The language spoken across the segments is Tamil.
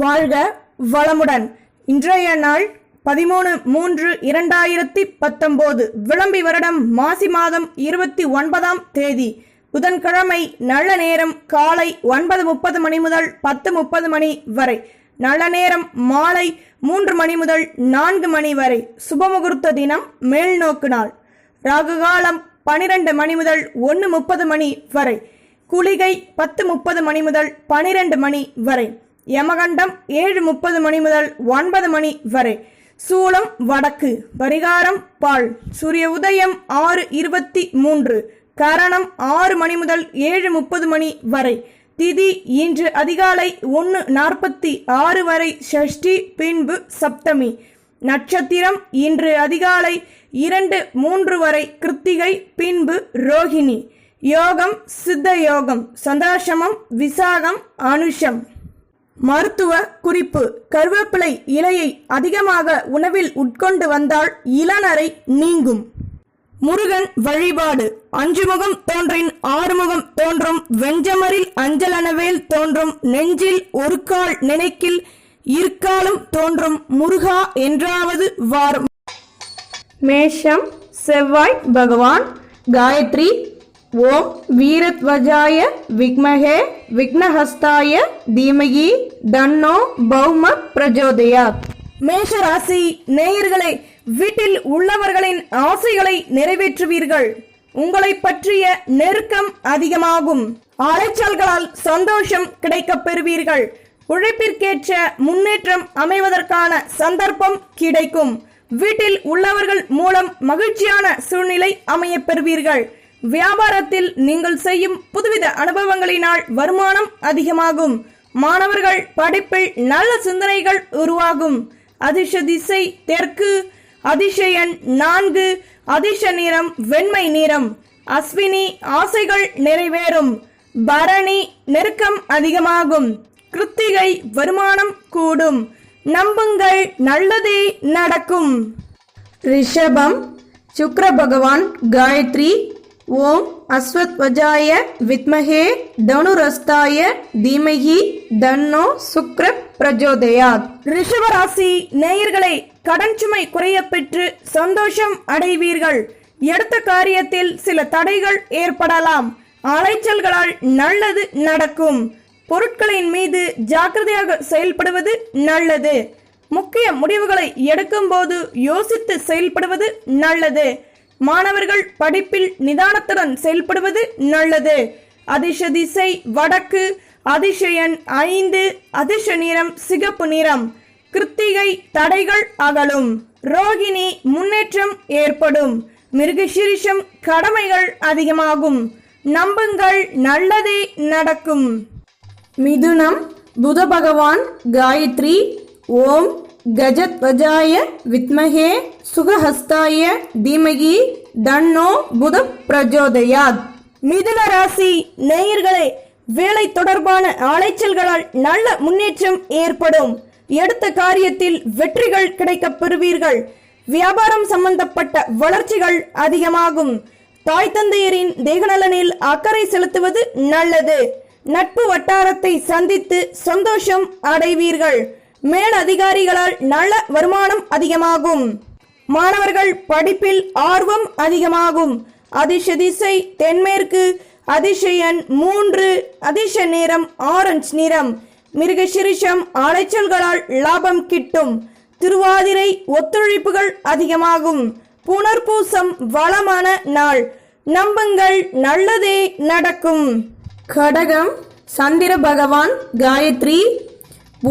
வாழ்க வளமுடன். இன்றைய நாள் 13/3/2019 விளம்பி வருடம் மாசி மாதம் 29ஆம் தேதி புதன்கிழமை. நல்ல நேரம் காலை 9:30 மணி முதல் 10:30 மணி வரை. நல்ல நேரம் மாலை 3 மணி முதல் 4 மணி வரை. சுபமுகூர்த்த தினம் மேல்நோக்கு நாள். ராகுகாலம் 12 மணி முதல் 1:30 மணி வரை. குளிகை 10:30 மணி முதல் 12 மணி வரை. யமகண்டம் 7:30 மணி முதல் 9 மணி வரை. சூலம் வடக்கு. பரிகாரம் பால். சூரிய உதயம் 6:23. கரணம் 6 மணி முதல் 7:30 மணி வரை. திதி இன்று அதிகாலை 1:46 வரை சஷ்டி, பின்பு சப்தமி. நட்சத்திரம் இன்று அதிகாலை 2:03 வரை கிருத்திகை, பின்பு ரோஹிணி. யோகம் சித்த யோகம். சந்தாசமம் விசாகம் அனுஷம். மருத்துவ குறிப்பு: கருவேப்பிலை இலையை அதிகமாக உணவில் உட்கொண்டு வந்தால் இளநரை நீங்கும். முருகன் வழிபாடு: 5 முகம் தோன்றின் 6 முகம் தோன்றும். வெஞ்சமரில் அஞ்சலனவேல் தோன்றும். நெஞ்சில் ஒரு கால் நினைக்கில் இருக்காலும் தோன்றும். முருகா என்றாவது வாரும். மேஷம் செவ்வாய் பகவான். காயத்ரி. ஓம் வீரத்வஜாய விக்மஹே விக்னஹஸ்தாய தீமகி தன்னோ பௌம பிரஜோதயாத். மேஷராசி நேயர்களே, வீட்டில் உள்ளவர்களின் ஆசைகளை நிறைவேற்றுவீர்கள். உங்களை பற்றிய நெருக்கம் அதிகமாகும். அலைச்சல்களால் சந்தோஷம் கிடைக்கப் பெறுவீர்கள். உழைப்பிற்கேற்ற முன்னேற்றம் அமைவதற்கான சந்தர்ப்பம் கிடைக்கும். வீட்டில் உள்ளவர்கள் மூலம் மகிழ்ச்சியான சூழ்நிலை அமையப் பெறுவீர்கள். வியாபாரத்தில் நீங்கள் செய்யும் புதுவித அனுபவங்களினால் வருமானம் அதிகமாகும். மாணவர்கள் படிப்பில் நல்ல சிந்தனைகள் உருவாகும். அதிர்ஷ்ட திசை தெற்கு. அதிர்ஷ்ட எண் 4. அதிர்ஷ்ட நிறம் வெண்மை நிறம். அஸ்வினி ஆசைகள் நிறைவேறும். பரணி நெருக்கம் அதிகமாகும். கிருத்திகை வருமானம் கூடும். நம்புங்கள், நல்லதே நடக்கும். ரிஷபம் சுக்கிர பகவான். காயத்ரி. ஓம் அஸ்வத்வஜாய வித்மஹே தனுரஸ்தாய தீமஹி தன்னோ சுக்ர பிரஜோதயாத். ரிஷபராசி நேயர்களே, கடன் சுமை குறைய பெற்று சந்தோஷம் அடைவீர்கள். எடுத்த காரியத்தில் சில தடைகள் ஏற்படலாம். அலைச்சல்களால் நல்லது நடக்கும். பொருட்களின் மீது ஜாக்கிரதையாக செயல்படுவது நல்லது. முக்கிய முடிவுகளை எடுக்கும் போது யோசித்து செயல்படுவது நல்லது. மாணவர்கள் படிப்பில் நிதானத்துடன் செயல்படுவது நல்லது. அதிர்ஷ்ட திசை வடக்கு. அதிர்ஷ்ட எண் 5. அதிர்ஷ்ட நிறம் சிகப்பு நிறம். கிருத்திகை தடைகள் அகலும். ரோகிணி முன்னேற்றம் ஏற்படும். மிருகசீரிஷம் கடமைகள் அதிகமாகும். நம்புங்கள், நல்லதே நடக்கும். மிதுனம் புத பகவான். காயத்ரி. ஓம் கஜத்வஜாய வித்மஹே சுகஹஸ்தாய தீமகி தன்னோ புத பிரஜோதயாத். மிதுன ராசி நேயர்களே, வேலை தொடர்பான அலைச்சல்களால் நல்ல முன்னேற்றம் ஏற்படும். எடுத்த காரியத்தில் வெற்றிகள் கிடைக்கப் பெறுவீர்கள். வியாபாரம் சம்பந்தப்பட்ட வளர்ச்சிகள் அதிகமாகும். தாய் தந்தையரின் தேகநலனில் அக்கறை செலுத்துவது நல்லது. நட்பு வட்டாரத்தை சந்தித்து சந்தோஷம் அடைவீர்கள். மேல் அதிகாரிகளால் நல்ல வருமானம் அதிகமாகும். மாணவர்கள் படிப்பில் ஆர்வம் அதிகமாகும். அதிர்ஷ்ட திசை தென்மேற்கு. அதிர்ஷ்ட எண் 3. அதிர்ஷ்ட நிறம் ஆரஞ்சு நிறம். மிருகசீரிஷம் அலைச்சல்களால் லாபம் கிட்டும். திருவாதிரை ஒத்துழைப்புகள் அதிகமாகும். புனர்பூசம் வளமான நாள். நம்புங்கள், நல்லதே நடக்கும். கடகம் சந்திர பகவான். காயத்ரி.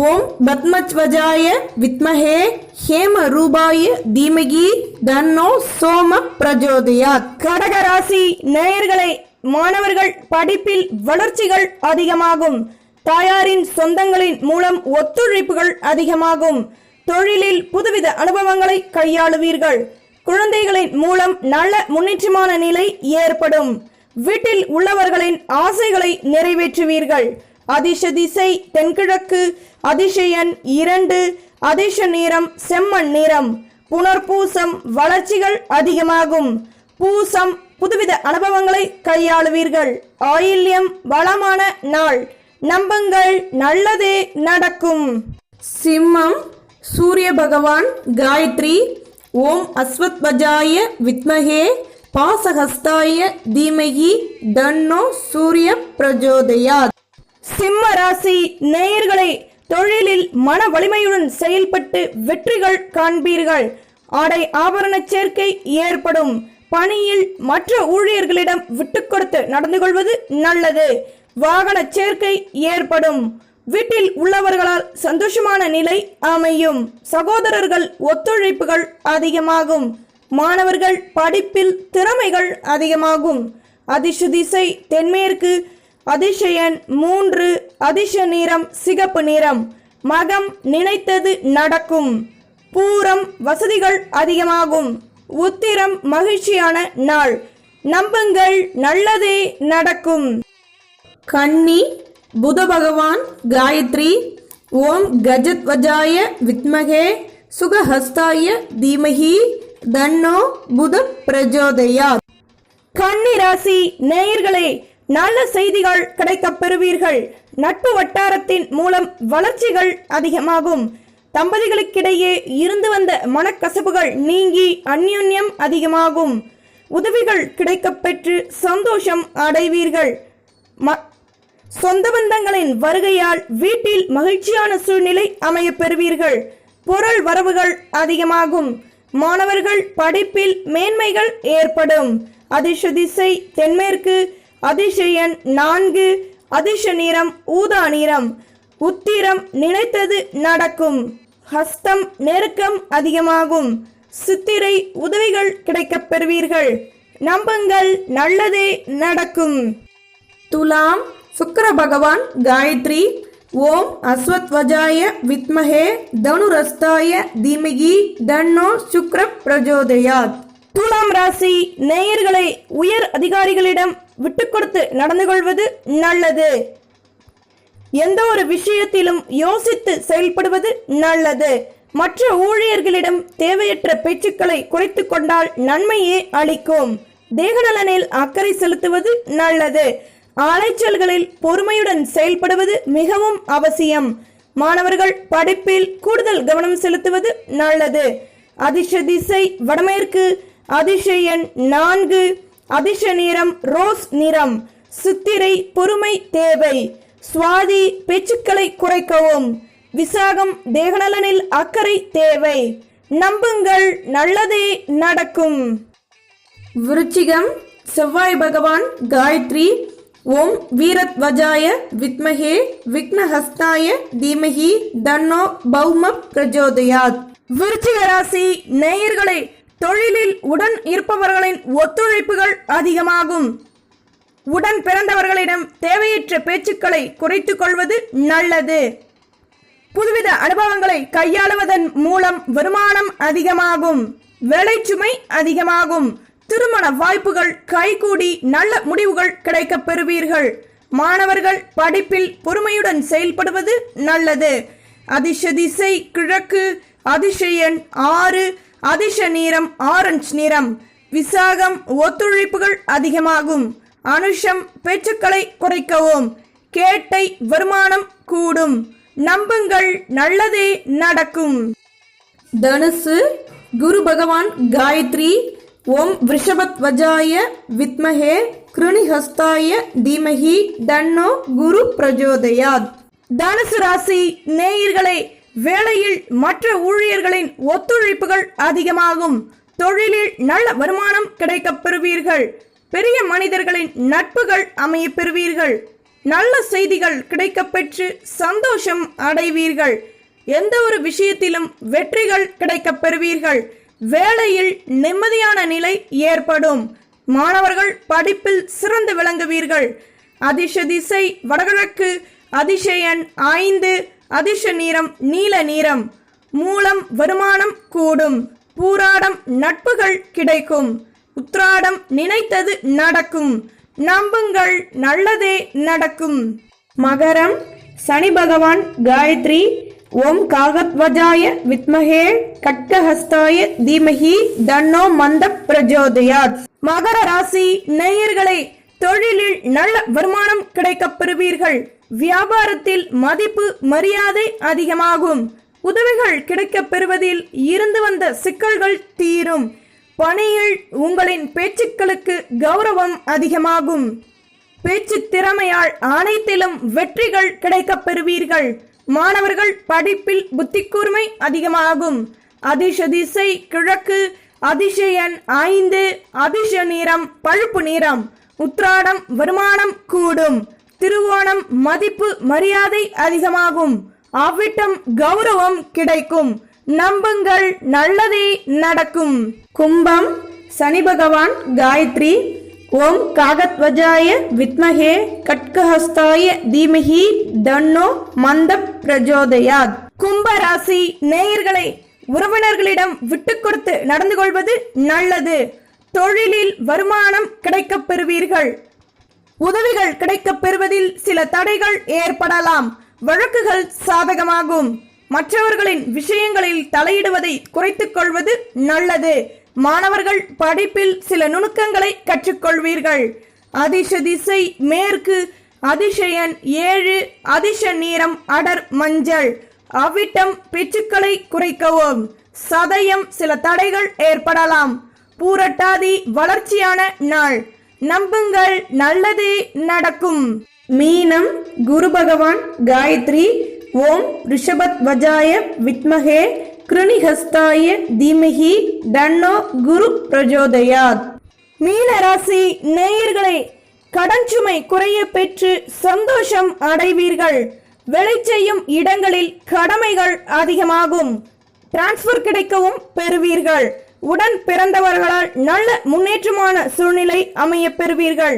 ஓம் பத்மத்வஜாய வித்மஹே ஹேம ரூபாய தீமகி தன்னோ சோம பிரஜோதயாத். கடகராசி நேயர்களே, மாணவர்கள் படிப்பில் வளர்ச்சிகள் அதிகமாகும். தாயாரின் சொந்தங்களின் மூலம் ஒத்துழைப்புகள் அதிகமாகும். தொழிலில் புதுவித அனுபவங்களை கையாளுவீர்கள். குழந்தைகளின் மூலம் நல்ல முன்னேற்றமான நிலை ஏற்படும். வீட்டில் உள்ளவர்களின் ஆசைகளை நிறைவேற்றுவீர்கள். அதிர்ஷ்ட திசை தென்கிழக்கு. அதிர்ஷ்ட எண் 2. அதிர்ஷ்ட நிறம் செம்மண் நிறம். புனர்பூசம் வளர்ச்சிகள் அதிகமாகும். பூசம் புதுவித அனுபவங்களை கையாளுவீர்கள். ஆயில்யம் வளமான நாள். நம்புங்கள், நல்லதே நடக்கும். சிம்மம், சூரிய பகவான் காயத்ரி. ஓம் அஸ்வத்வஜாய வித்மகே பாசஹஸ்தாய தீமகி தன்னோ சூரிய பிரஜோதயாத். சிம்ம ராசி நேயர்களே, தொழிலில் மன வலிமையுடன் செயல்பட்டு வெற்றிகள் காண்பீர்கள். ஆடை ஆபரண சேர்க்கை ஏற்படும். பணியில் மற்ற ஊழியர்களிடம் விட்டுக் கொடுத்து நடந்து கொள்வது நல்லது. வாகன சேர்க்கை ஏற்படும். வீட்டில் உள்ளவர்களால் சந்தோஷமான நிலை அமையும். சகோதரர்கள் ஒத்துழைப்புகள் அதிகமாகும். மாணவர்கள் படிப்பில் திறமைகள் அதிகமாகும். அதிர்ஷ்ட திசை தென்மேற்கு. அதிர்ஷ்ட எண் 3. அதிர்ஷ்ட நிறம் சிகப்பு நிறம். மகம் நினைத்தது நடக்கும். பூரம் வசதிகள் அதிகமாகும். உத்திரம் மகிழ்ச்சியான நாள். நம்புங்கள், நல்லதே நடக்கும். கன்னி, புத பகவான் காயத்ரி. ஓம் கஜத்வஜாய வித்மகே சுகஹஸ்தாய தீமகி தன்னோ புத பிரஜோதயாத். கன்னி ராசி நேயர்களே, நல்ல செய்திகள் கிடைக்கப் பெறுவீர்கள். நட்பு வட்டாரத்தின் மூலம் வளர்ச்சிகள் அதிகமாகும். தம்பதிகளுக்கிடையே இருந்து வந்த மனக்கசப்புகள் நீங்கி அந்யோன்யம் அதிகமாகும். உதவிகள் கிடைக்கப் பெற்று சந்தோஷம் அடைவீர்கள். சொந்த பந்தங்களின் வருகையால் வீட்டில் மகிழ்ச்சியான சூழ்நிலை அமைய பெறுவீர்கள். பொருள் வரவுகள் அதிகமாகும். மாணவர்கள் படிப்பில் மேன்மைகள் ஏற்படும். அதிர்ஷ்ட திசை தென்மேற்கு. அதிர்ஷ்ட எண் 4. அதிர்ஷ்ட நிறம் ஊதா நிறம். உத்திரம் நினைத்தது நடக்கும். ஹஸ்தம் நெருக்கம் அதிகமாகும். சித்திரை உதவிகள் கிடைக்கப் பெறுவீர்கள். நம்புங்கள், நல்லதே நடக்கும். துலாம், சுக்கிர பகவான் காயத்ரி. ஓம் அஸ்வத்வஜாய வித்மகே தனுரஸ்தாய தீமகி தன்னோ சுக்ர பிரஜோதயாத். துலாம் ராசி நேயர்களை, உயர் அதிகாரிகளிடம் விட்டுக் கொடுத்து நடந்து கொள்வது நல்லது. எந்த ஒரு விஷயத்திலும் யோசித்து செயல்படுவது நல்லது. மற்ற ஊழியர்களிடம் தேவையற்ற பேச்சுக்களை குறைத்துக் கொண்டால் நன்மையே அளிக்கும். தேகநலனில் அக்கறை செலுத்துவது நல்லது. அலைச்சல்களில் பொறுமையுடன் செயல்படுவது மிகவும் அவசியம். மாணவர்கள் படிப்பில் கூடுதல் கவனம் செலுத்துவது நல்லது. அதிர்ஷ்ட திசை வடமேற்கு. அதிர்ஷ்ட எண் 4. அதிர்ஷ்ட நிறம் ரோஸ் நிறம். சித்திரை பொறுமை தேவை. சுவாதி பேச்சுக்களை குறைக்கவும். விசாகம் தேகநலனில் அக்கறை தேவை. நம்புங்கள், நல்லதே நடக்கும். விருச்சிகம், செவ்வாய் பகவான் காயத்ரி. ஓம் வீரத்வஜாய வித்மகே விக்னஹஸ்தாய தீமகி தன்னோ பௌம பிரஜோதயாத். விருச்சிக ராசி நேயர்களே, தொழிலில் உடன் இருப்பவர்களின் ஒத்துழைப்புகள் அதிகமாகும். உடன் பிறந்தவர்களிடம் தேவையற்ற பேச்சுக்களை குறைத்துக் கொள்வது நல்லது. புதுவித அனுபவங்களை கையாளுவதன் மூலம் வருமானம் அதிகமாகும். வேலைச்சுமை அதிகமாகும். திருமண வாய்ப்புகள் கைகூடி நல்ல முடிவுகள் கிடைக்கப் பெறுவீர்கள். மாணவர்கள் படிப்பில் பொறுமையுடன் செயல்படுவது நல்லது. அதிர்ஷ்ட திசை கிழக்கு. அதிர்ஷ்ட எண் 6. அதிர்ஷ்ட நிறம் ஆரஞ்சு நிறம். விசாகம் ஒத்துழைப்புகள் அதிகமாகும். அனுஷம் பேச்சுக்களை குறைக்கவும். கேட்டை வருமானம் கூடும். நம்புங்கள், நல்லதே நடக்கும். தனுசு, குரு பகவான் காயத்ரி. ஓம் விருஷபத்வஜாய வித்மகே கிருணிஹஸ்தாய தீமகி தன்னோ குரு பிரஜோதயாத். தனுசு ராசி நேயர்களே, வேளையில் மற்ற ஊழியர்களின் ஒத்துழைப்புகள் அதிகமாகும். தொழிலில் நல்ல வருமானம் கிடைக்கப் பெறுவீர்கள். பெரிய மனிதர்களின் நட்புகள் அமைய பெறுவீர்கள். நல்ல செய்திகள் கிடைக்கப் பெற்று சந்தோஷம் அடைவீர்கள். எந்த ஒரு விஷயத்திலும் வெற்றிகள் கிடைக்கப் பெறுவீர்கள். வேலையில் நிம்மதியான நிலை ஏற்படும். மாணவர்கள் படிப்பில் சிறந்து விளங்குவீர்கள். அதிர்ஷ்ட திசை வடகிழக்கு. அதிர்ஷ்ட எண் 5. அதிர்ஷ்ட நிறம் நீல நிறம். மூலம் வருமானம் கூடும். பூராடம் நட்புகள் கிடைக்கும். உத்ராடம் நினைத்தது நடக்கும். நம்புங்கள், நல்லதே நடக்கும். மகரம், சனி பகவான் காயத்ரி. ஓம் காகத்வஜாய வித்மகே கட்கஹஸ்தாய தீமகி தன்னோ மந்த பிரஜோதயாத். மகர ராசி நேயர்களே, தொழிலில் நல்ல வருமானம் கிடைக்கப் பெறுவீர்கள். வியாபாரத்தில் மதிப்பு மரியாதை அதிகமாகும். உதவிகள் கிடைக்கப் பெறுவதில் இருந்து வந்த சிக்கல்கள் தீரும். பணியில் உங்களின் பேச்சுக்களுக்கு கௌரவம் அதிகமாகும். பேச்சு திறமையால் அனைத்திலும் வெற்றிகள் கிடைக்கப் பெறுவீர்கள். மாணவர்கள் படிப்பில் புத்தி கூர்மை அதிகமாகும். அதிர்ஷ்ட திசை கிழக்கு, அதிர்ஷ்ட எண் 5, அதிர்ஷ்ட நிறம் பழுப்பு நிறம். உத்திராடம் வருமானம் கூடும். திருவோணம் மதிப்பு மரியாதை அதிகமாகும். அவ்விட்டம் கௌரவம் கிடைக்கும். நம்புங்கள், நல்லதே நடக்கும். கும்பம் சனி பகவான் காயத்ரி. ஓம் காகத்வஜாய வித்மஹே கட்கஹஸ்தாய தீமஹி தன்னோ மந்த பிரஜோதயாத். கும்ப ராசி நேயர்களே, உறவினர்களிடம் விட்டு கொடுத்து நடந்து கொள்வது நல்லது. தொழிலில் வருமானம் கிடைக்கப் பெறுவீர்கள். உதவிகள் கிடைக்கப் பெறுவதில் சில தடைகள் ஏற்படலாம். வழக்குகள் சாதகமாகும். மற்றவர்களின் விஷயங்களில் தலையிடுவதை குறைத்துக் கொள்வது நல்லது. மாணவர்கள் படிப்பில் சில நுணுக்கங்களை கற்றுக்கொள்வீர்கள். அதிர்ஷ்ட திசை மேற்கு, அதிர்ஷ்ட எண் 7, அதிர்ஷ்ட நிறம் அடர் மஞ்சள். அவ்விட்டம் பேச்சுக்களை குறைக்கவும். சதயம் சில தடைகள் ஏற்படலாம். பூரட்டாதி வளர்ச்சியான நாள். நம்புங்கள், நல்லதே நடக்கும். மீனம் குரு பகவான் காயத்ரி. ஓம் ரிஷபத்வஜாய வித்மஹே கிருணிஹஸ்தாய தீமஹி தன்னோ குரு பிரஜோதயாத். மீன ராசி நேயர்களே, கடன் சுமை குறைய பெற்று சந்தோஷம் அடைவீர்கள். வேலை செய்யும் இடங்களில் கடமைகள் அதிகமாகும். டிரான்ஸ்பர் கிடைக்கவும் பெறுவீர்கள். உடன் பிறந்தவர்களால் நல்ல முன்னேற்றமான சூழ்நிலை அமைய பெறுவீர்கள்.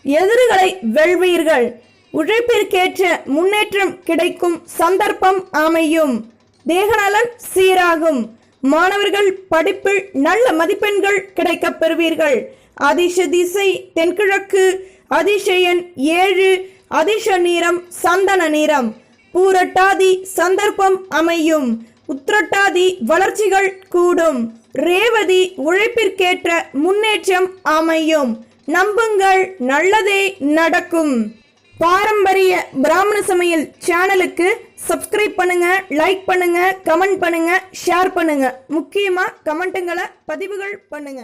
எதிரிகளை வெல்வீர்கள். உழைப்பிற்கேற்ற முன்னேற்றம் கிடைக்கும் சந்தர்ப்பம் அமையும். தேகநலன் சீராகும். மாணவர்கள் படிப்பில் நல்ல மதிப்பெண்கள் கிடைக்கப் பெறுவீர்கள். அதிர்ஷ்ட திசை தென்கிழக்கு, அதிர்ஷ்ட எண் 7, அதிர்ஷ்ட நிறம் சந்தன நிறம். பூரட்டாதி சந்தர்ப்பம் அமையும். உத்திரட்டாதி வளர்ச்சிகள் கூடும். ரேவதி உழைப்பிற்கேற்ற முன்னேற்றம் அமையும். நம்புங்கள், நல்லதே நடக்கும். பாரம்பரிய பிராமண சமையல் சேனலுக்கு சப்ஸ்கிரைப் பண்ணுங்க, லைக் பண்ணுங்க, கமெண்ட் பண்ணுங்க, ஷேர் பண்ணுங்க. முக்கியமா கமெண்ட்டுங்களை பதிவுகள் பண்ணுங்க.